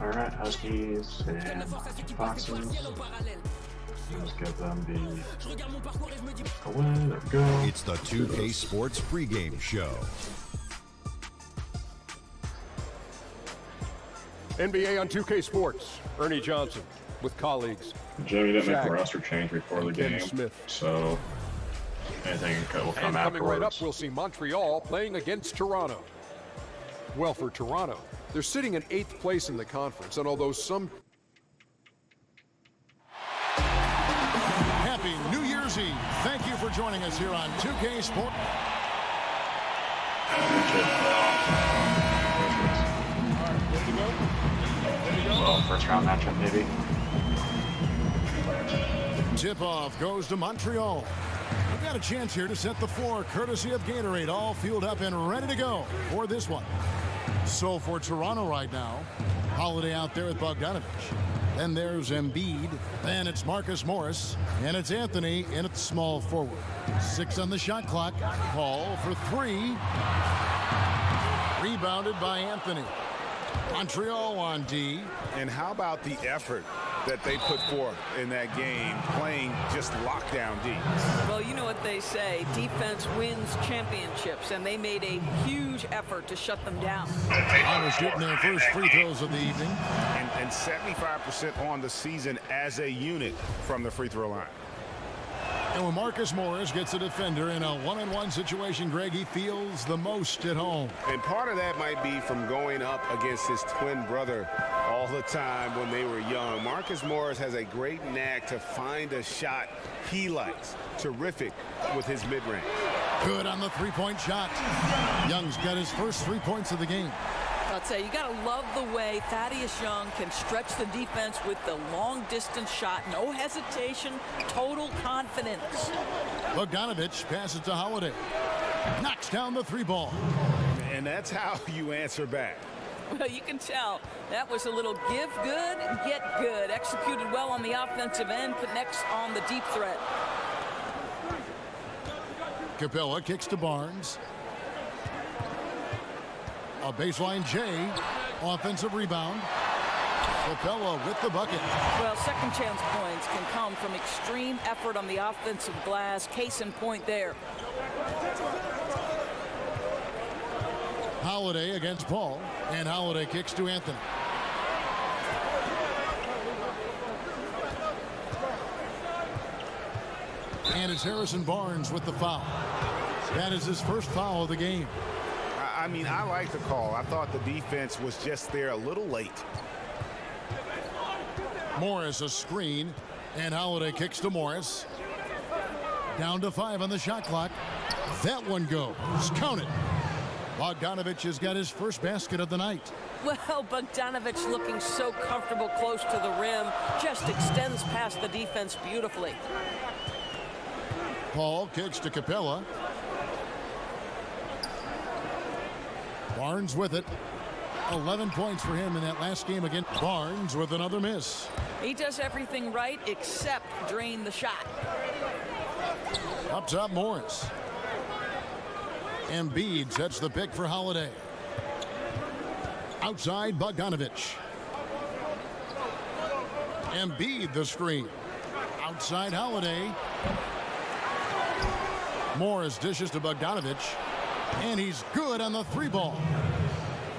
Alright, Huskies and Foxes. Let's give them the win. There we go. It's the 2K Sports pregame show. NBA on 2K Sports. Ernie Johnson with colleagues. Jimmy didn't make Shaq a roster change before the game, Smith. so anything will come And coming right up, afterwards. we'll see Montreal playing against Toronto. Well, for Toronto, they're sitting in 8th place in the conference, and although some... Happy New Year's Eve. Thank you for joining us here on 2K Sports. Well, first round matchup maybe. Tip-off goes to Montreal. We've got a chance here to set the floor courtesy of Gatorade, all fueled up and ready to go for this one. So for Toronto right now, Holiday out there with Bogdanovich. Then there's Embiid. Then it's Marcus Morris. And it's Anthony in at the small forward. 6 on the shot clock. Paul for 3. Rebounded by Anthony. Montreal on D. And how about the effort that they put forth in that game, playing just lockdown D? Well, you know what they say, defense wins championships, and they made a huge effort to shut them down. Almost shooting their first free throws of the evening. And 75% on the season as a unit from the free throw line. And when Marcus Morris gets a defender in a one-on-one situation, Greg, he feels the most at home. And part of that might be from going up against his twin brother all the time when they were young. Marcus Morris has a great knack to find a shot he likes. Terrific with his mid-range. Good on the three-point shot. Young's got his first 3 points of the game. I'd say you got to love the way Thaddeus Young can stretch the defense with the long-distance shot. No hesitation, total confidence. Bogdanovich passes to Holiday. Knocks down the 3-ball. And that's how you answer back. Well, you can tell that was a little give good, get good. Executed well on the offensive end, connects on the deep threat. Capella kicks to Barnes. A baseline J. Offensive rebound. Capella with the bucket. Well, second chance points can come from extreme effort on the offensive glass. Case in point there. Holiday against Paul. And Holiday kicks to Anthony. And it's Harrison Barnes with the foul. That is his first foul of the game. I mean, I like the call. I thought the defense was just there a little late. Morris a screen. And Holiday kicks to Morris. Down to 5 on the shot clock. That one goes. Count it. Bogdanovich has got his first basket of the night. Well, Bogdanovich looking so comfortable close to the rim. Just extends past the defense beautifully. Paul kicks to Capella. Barnes with it. 11 points for him in that last game against Barnes with another miss. He does everything right except drain the shot. Up top, Morris. Embiid sets the pick for Holiday. Outside, Bogdanovich. Embiid the screen. Outside, Holiday. Morris dishes to Bogdanovich. And he's good on the 3-ball.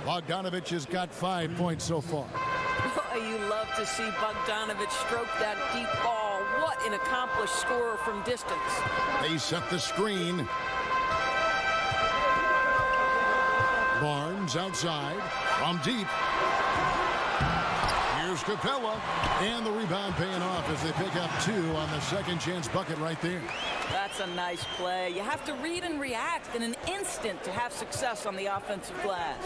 Bogdanovich has got 5 points so far. Boy, you love to see Bogdanovich stroke that deep ball. What an accomplished scorer from distance. They set the screen. Barnes outside from deep. Here's Capella. And the rebound paying off as they pick up 2 on the second chance bucket right there. That's a nice play. You have to read and react in an instant to have success on the offensive glass.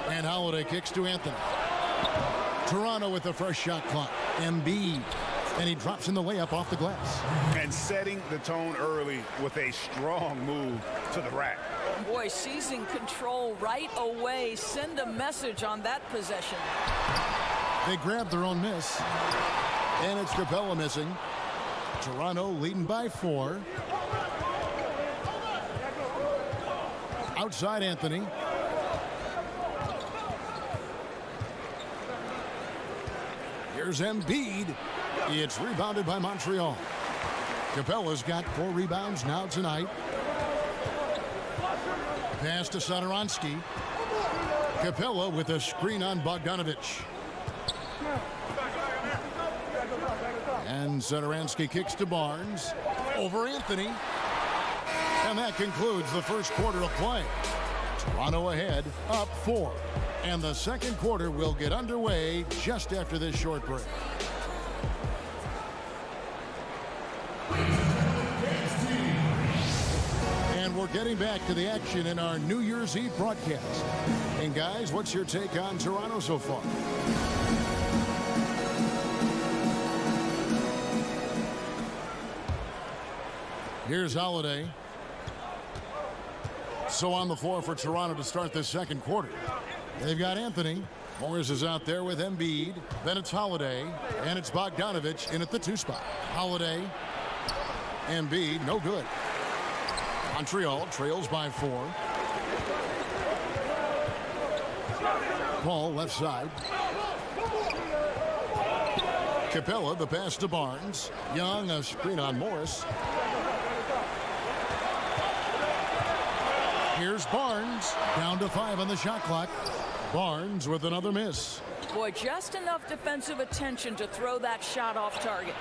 And Holiday kicks to Anthony. Toronto with the first shot clock. Embiid. And he drops in the layup off the glass. And setting the tone early with a strong move to the rack. Boy, seizing control right away. Send a message on that possession. They grab their own miss. And it's Capella missing. Toronto leading by 4. Outside Anthony. Here's Embiid. It's rebounded by Montreal. Capella's got 4 rebounds now tonight. Pass to Satoransky. Capella with a screen on Bogdanovich. And Satoransky kicks to Barnes. Over Anthony. And that concludes the first quarter of play. Toronto ahead, up 4. And the second quarter will get underway just after this short break. And we're getting back to the action in our New Year's Eve broadcast. And guys, what's your take on Toronto so far? Here's Holiday. So on the floor for Toronto to start this second quarter. They've got Anthony. Morris is out there with Embiid. Then it's Holiday. And it's Bogdanovich in at the 2 spot. Holiday. Embiid, no good. Montreal trails by 4. Paul left side. Capella, the pass to Barnes. Young, a screen on Morris. Here's Barnes, down to 5 on the shot clock. Barnes with another miss. Boy, just enough defensive attention to throw that shot off target.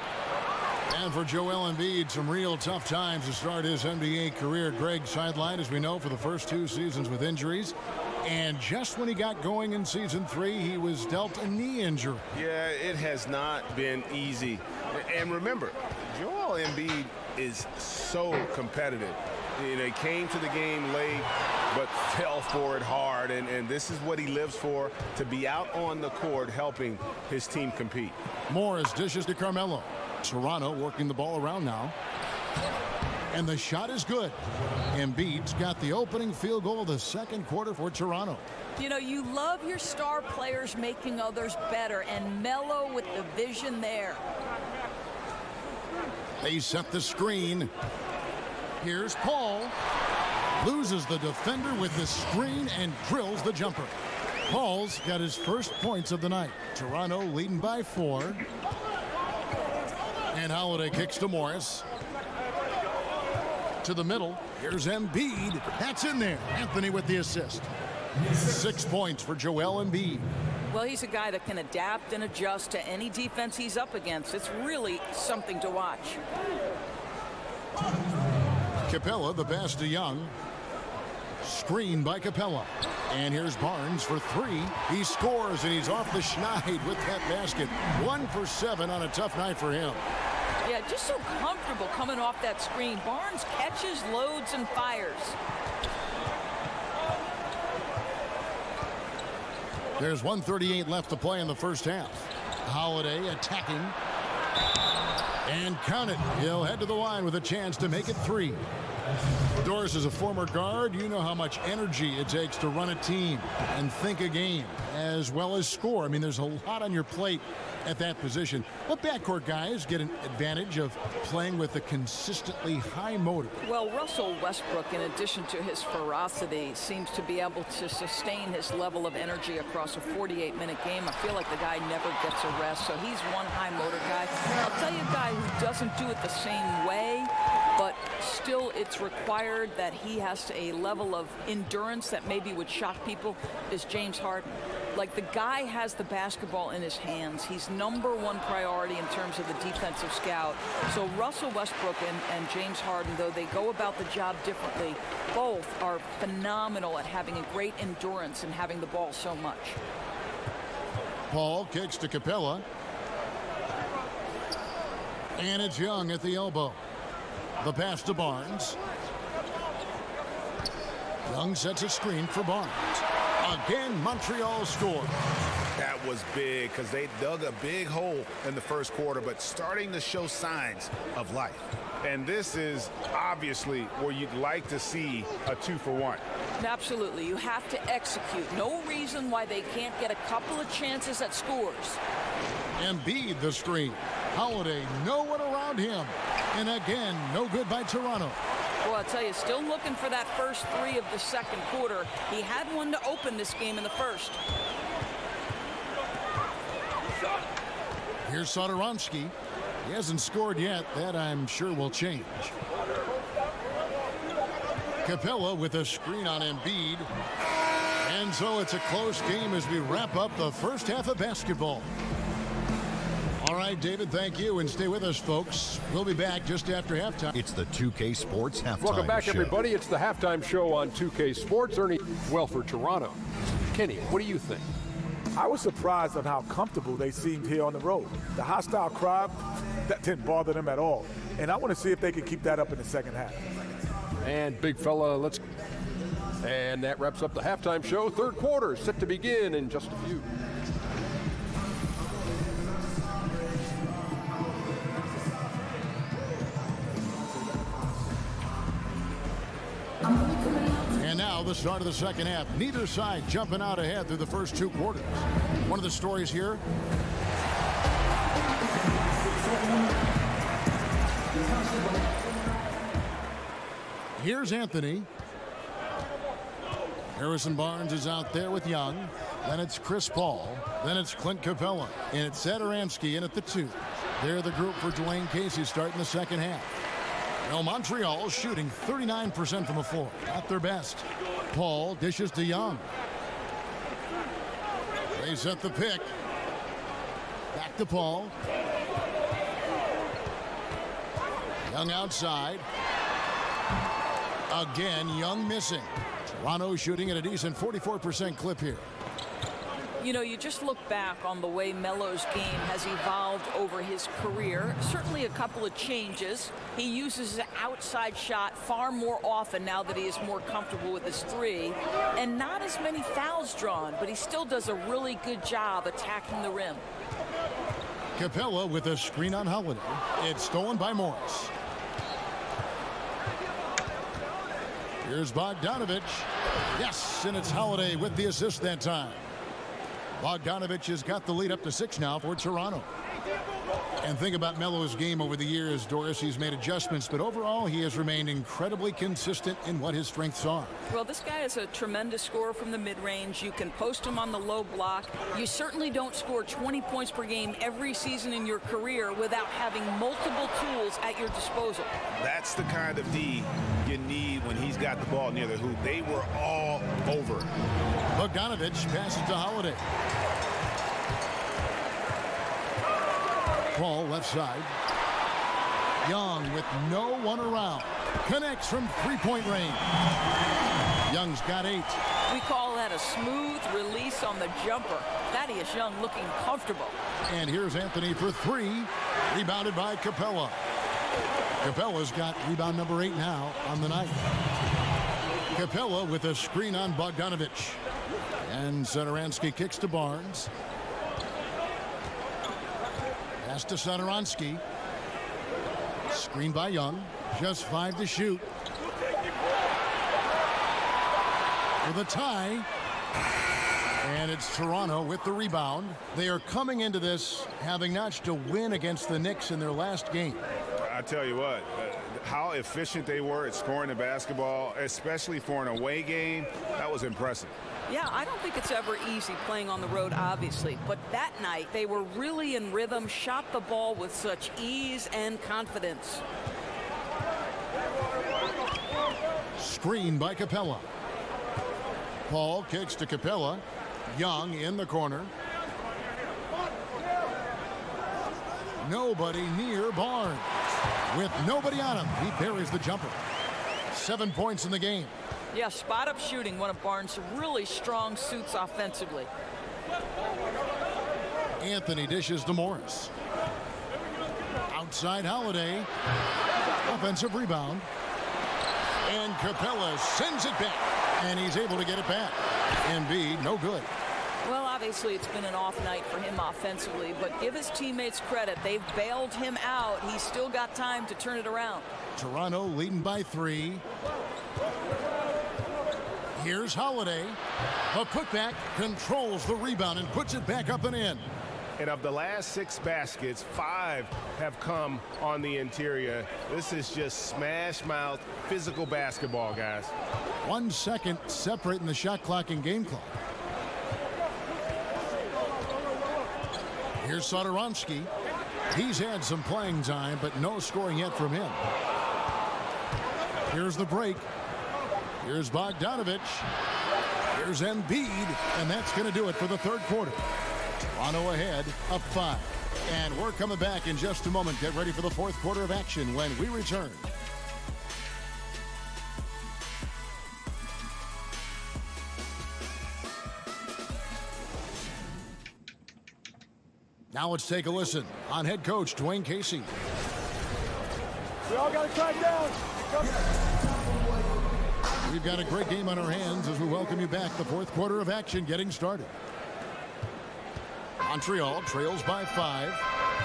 And for Joel Embiid, some real tough times to start his NBA career. Greg sidelined, as we know, for the first 2 seasons with injuries. And just when he got going in season 3, he was dealt a knee injury. Yeah, it has not been easy. And remember, Joel Embiid is so competitive. You know, he came to the game late, but fell for it hard. And this is what he lives for, to be out on the court helping his team compete. Morris dishes to Carmelo. Toronto working the ball around now. And the shot is good. Embiid's got the opening field goal of the second quarter for Toronto. You know, you love your star players making others better, and Melo with the vision there. They set the screen. Here's Paul. Loses the defender with the screen and drills the jumper. Paul's got his first points of the night. Toronto leading by 4. And Holiday kicks to Morris. To the middle. Here's Embiid. That's in there. Anthony with the assist. 6 points for Joel Embiid. Well, he's a guy that can adapt and adjust to any defense he's up against. It's really something to watch. Capella, the pass to Young. Screen by Capella. And here's Barnes for 3. He scores, and he's off the schneid with that basket. 1 for 7 on a tough night for him. Yeah, just so comfortable coming off that screen. Barnes catches, loads, and fires. There's 1:38 left to play in the first half. Holiday attacking. And count it. He'll head to the line with a chance to make it 3. Doris is a former guard. You know how much energy it takes to run a team and think a game as well as score. I mean, there's a lot on your plate at that position. But backcourt guys get an advantage of playing with a consistently high motor. Well, Russell Westbrook, in addition to his ferocity, seems to be able to sustain his level of energy across a 48-minute game. I feel like the guy never gets a rest, so he's one high motor guy. I'll tell you a guy who doesn't do it the same way, but still it's required that he has a level of endurance that maybe would shock people, is James Harden. Like, the guy has the basketball in his hands. He's #1 priority in terms of the defensive scout. So Russell Westbrook and James Harden, though they go about the job differently, both are phenomenal at having a great endurance and having the ball so much. Paul kicks to Capella. And it's Young at the elbow. The pass to Barnes. Young sets a screen for Barnes. Again, Montreal scores. That was big because they dug a big hole in the first quarter, but starting to show signs of life. And this is obviously where you'd like to see a 2-for-1. Absolutely. You have to execute. No reason why they can't get a couple of chances at scores. Embiid the screen. Holiday, no one around him. And again, no good by Toronto. Well, I'll tell you, still looking for that first 3 of the second quarter. He had one to open this game in the first. Here's Satoransky. He hasn't scored yet. That, I'm sure, will change. Capella with a screen on Embiid. And so it's a close game as we wrap up the first half of basketball. All right, David, thank you, and stay with us, folks. We'll be back just after halftime. It's the 2K Sports Halftime Welcome back, Show. everybody. It's the halftime show on 2K Sports. Ernie, well for Toronto. Kenny, what do you think? I was surprised on how comfortable they seemed here on the road. The hostile crowd, that didn't bother them at all. And I want to see if they can keep that up in the second half. And big fella, let's... And that wraps up the halftime show. Third quarter set to begin in just a few. And now the start of the second half. Neither side jumping out ahead through the first two quarters. One of the stories here. Here's Anthony. Harrison Barnes is out there with Young. Then it's Chris Paul. Then it's Clint Capella. And it's Satoransky in at the 2. They're the group for Dwayne Casey starting the second half. Well, Montreal shooting 39% from the floor. At their best. Paul dishes to Young. They set the pick. Back to Paul. Young outside. Again, Young missing. Toronto shooting at a decent 44% clip here. You know, you just look back on the way Melo's game has evolved over his career. Certainly a couple of changes. He uses an outside shot far more often now that he is more comfortable with his 3. And not as many fouls drawn, but he still does a really good job attacking the rim. Capella with a screen on Holiday. It's stolen by Morris. Here's Bogdanovich. Yes, and it's Holiday with the assist that time. Bogdanovich has got the lead up to 6 now for Toronto. And think about Melo's game over the years, Doris. He's made adjustments, but overall he has remained incredibly consistent in what his strengths are. Well, this guy is a tremendous scorer from the mid-range. You can post him on the low block. You certainly don't score 20 points per game every season in your career without having multiple tools at your disposal. That's the kind of D you need when he's got the ball near the hoop. They were all over. Bogdanovich passes to Holiday. Paul left side. Young with no one around. Connects from three-point range. Young's got 8. We call that a smooth release on the jumper. Thaddeus Young looking comfortable. And here's Anthony for 3. Rebounded by Capella. Capella's got rebound number 8 now on the night. Capella with a screen on Bogdanovich. And Satoransky kicks to Barnes. Pass to Satoransky. Screen by Young. Just 5 to shoot. With a tie. And it's Toronto with the rebound. They are coming into this having notched a win against the Knicks in their last game. I tell you what, how efficient they were at scoring the basketball, especially for an away game, that was impressive. Yeah, I don't think it's ever easy playing on the road, obviously. But that night, they were really in rhythm, shot the ball with such ease and confidence. Screen by Capella. Paul kicks to Capella. Young in the corner. Nobody near Barnes. With nobody on him, he buries the jumper. 7 points in the game. Yeah, spot-up shooting, one of Barnes' really strong suits offensively. Anthony dishes to Morris. Outside Holiday. Offensive rebound. And Capella sends it back. And he's able to get it back. Embiid, no good. Well, obviously, it's been an off night for him offensively, but give his teammates credit. They've bailed him out. He's still got time to turn it around. Toronto leading by 3. Here's Holiday. A putback, controls the rebound and puts it back up and in. And of the last 6 baskets, 5 have come on the interior. This is just smash mouth physical basketball, guys. 1 second separating the shot clock and game clock. Here's Satoransky. He's had some playing time, but no scoring yet from him. Here's the break. Here's Bogdanovich. Here's Embiid, and that's going to do it for the third quarter. Toronto ahead, up 5. And we're coming back in just a moment. Get ready for the fourth quarter of action when we return. Now let's take a listen on head coach Dwayne Casey. We all got to crack down. We've got a great game on our hands as we welcome you back. The fourth quarter of action getting started. Montreal trails by 5.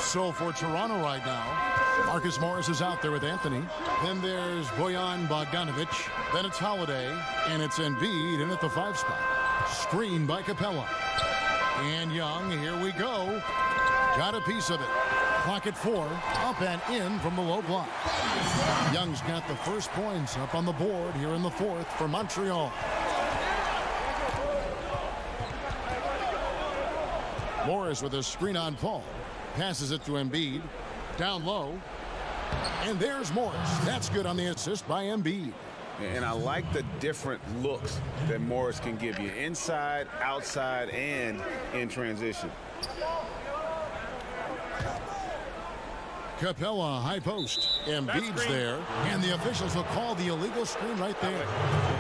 So for Toronto right now, Marcus Morris is out there with Anthony. Then there's Bojan Bogdanovich. Then it's Holiday. And it's Embiid in at the 5 spot. Screen by Capella. And Young, here we go. Got a piece of it. Clock at 4. Up and in from the low block. Young's got the first points up on the board here in the fourth for Montreal. Morris with a screen on Paul. Passes it to Embiid. Down low. And there's Morris. That's good on the assist by Embiid. And I like the different looks that Morris can give you. Inside, outside, and in transition. Capella, high post. Embiid's there. And the officials will call the illegal screen right there.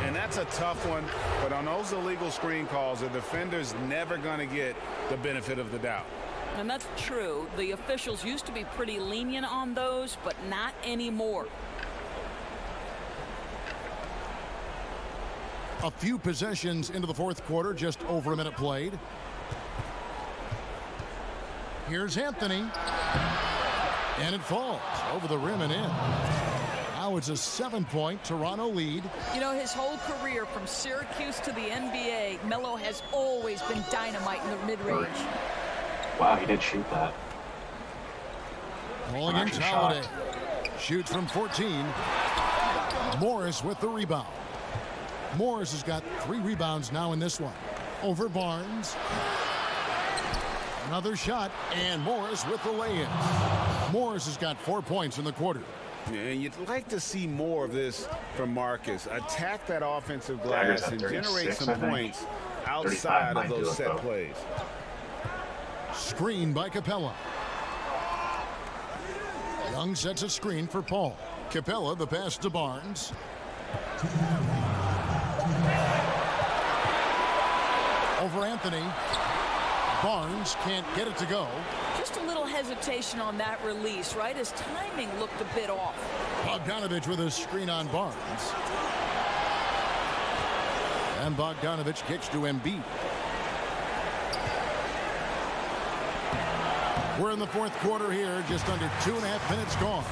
And that's a tough one. But on those illegal screen calls, the defender's never going to get the benefit of the doubt. And that's true. The officials used to be pretty lenient on those, but not anymore. A few possessions into the fourth quarter, just over a minute played. Here's Anthony. And it falls over the rim and in. Now it's a 7-point Toronto lead. You know, his whole career from Syracuse to the NBA, Melo has always been dynamite in the mid-range. Wow, he did shoot that. Ball against Holiday. Shoots from 14. Morris with the rebound. Morris has got 3 rebounds now in this one. Over Barnes. Another shot, and Morris with the lay-in. Morris has got 4 points in the quarter. And you'd like to see more of this from Marcus. Attack that offensive glass and generate some points outside of those set plays. Screen by Capella. Young sets a screen for Paul. Capella, the pass to Barnes. Over Anthony. Barnes can't get it to go. Just a little hesitation on that release, right? His timing looked a bit off. Bogdanovich with a screen on Barnes. And Bogdanovich kicks to Embiid. We're in the fourth quarter here, just under 2.5 minutes gone.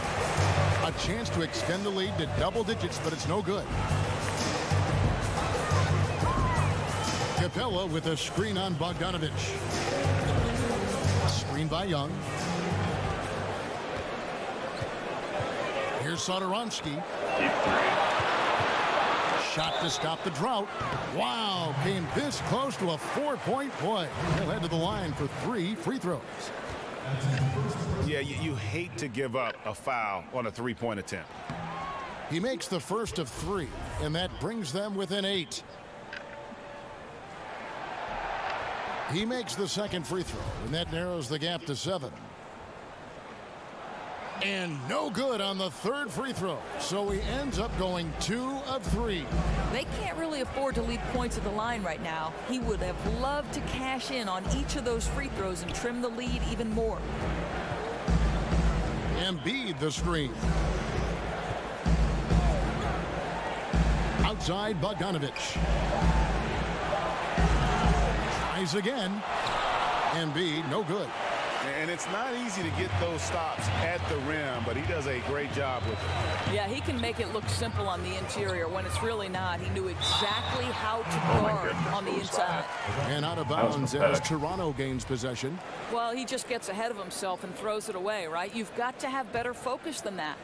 A chance to extend the lead to double digits, but it's no good. Capella with a screen on Bogdanovich. Screen by Young. Here's Satoransky. Shot to stop the drought. Wow, came this close to a 4-point play. He'll head to the line for 3 free throws. Yeah, you hate to give up a foul on a 3-point attempt. He makes the first of 3, and that brings them within 8. He makes the second free throw, and that narrows the gap to 7. And no good on the third free throw, so he ends up going 2 of 3. They can't really afford to leave points at the line right now. He would have loved to cash in on each of those free throws and trim the lead even more. Embiid the screen. Outside Bogdanovich. Tries again. Embiid, no good. And it's not easy to get those stops at the rim, but he does a great job with it. Yeah, he can make it look simple on the interior when it's really not. He knew exactly how to guard on the inside. And out of bounds as Toronto gains possession. Well, he just gets ahead of himself and throws it away, right? You've got to have better focus than that.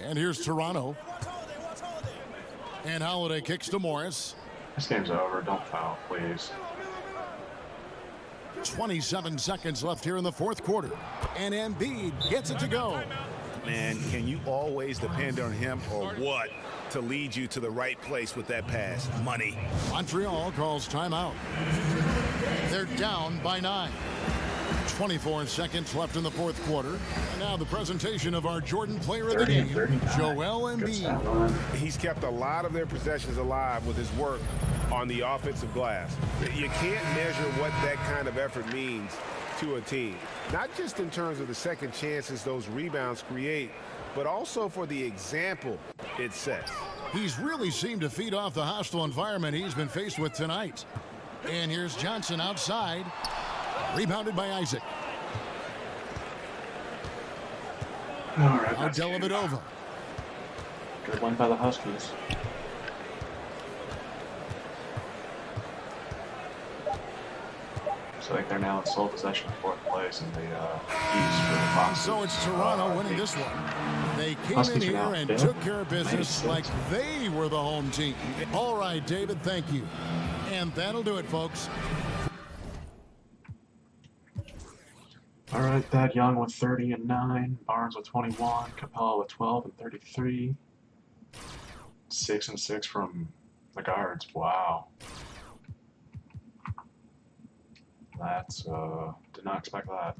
And here's Toronto. And Holiday kicks to Morris. This game's over. Don't foul, please. 27 seconds left here in the fourth quarter. And Embiid gets it to go. Man, can you always depend on him or what to lead you to the right place with that pass? Money. Montreal calls timeout. They're down by 9. 24 seconds left in the fourth quarter. And now the presentation of our Jordan player of the game, Joel Embiid. He's kept a lot of their possessions alive with his work on the offensive glass. You can't measure what that kind of effort means to a team. Not just in terms of the second chances those rebounds create, but also for the example it sets. He's really seemed to feed off the hostile environment he's been faced with tonight. And here's Johnson outside. Rebounded by Isaac. All right, Now Dellavedova. good one by the Huskies. So I think they're now in sole possession of fourth place in the East for the Foxes. So it's Toronto winning this one. They came Huskies in are here now and fifth. took care of business -6. like they were the home team. All right, David, thank you. And that'll do it, folks. All right, Thad Young with 30 and 9, Barnes with 21, Capella with 12 and 33. 6 and 6 from the guards. Wow. That's did not expect that.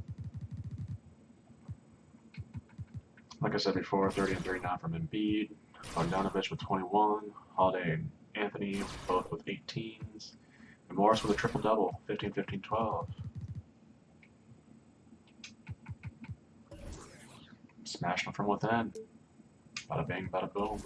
Like I said before, 30 and 39 from Embiid, Bogdanovich with 21, Holiday and Anthony both with 18s, and Morris with a triple-double, 15, 15, 12. Smashing them from within. Bada bing, bada boom.